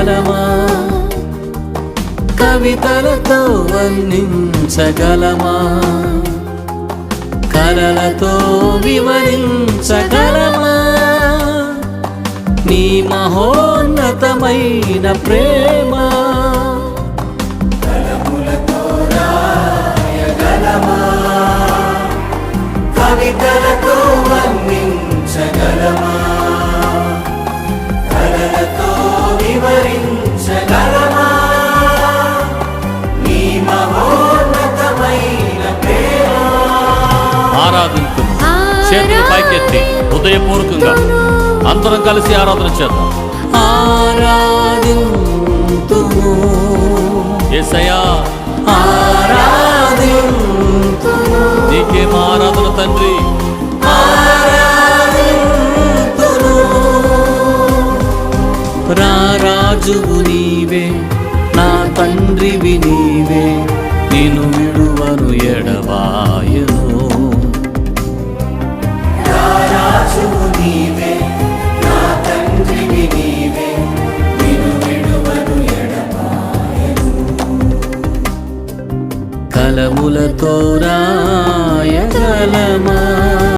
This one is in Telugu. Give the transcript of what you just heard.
వర్ణించగలమా? కవితలతో వర్ణించగలమా? కలలతో వివరించగలమా? నీ మహోన్నతమైన ప్రేమ కలములతో రాయగలమా? కవితలతో వర్ణించగలమా? కలలతో వివరించగలమా? నీ మహోన్నతమైన ప్రేమ. ఆరాధించుము, చేతులు పైకెత్తి హృదయపూర్వకంగా అందరం కలిసి ఆరాధన చేద్దాం. ఆరాధింతుము యేసయ్యా, ఆరాధింతుము. నీకేం ఆరాధన తండ్రి, ఆరాధింతుము. రారాజువు నీవే, నా తండ్రివి నీవే, నిన్ను విడువను ఎడబాయను. రారాజువు నీవే, నా తండ్రివి నీవే, నిన్ను విడువను ఎడబాయను. కలములతో రాయగలమా?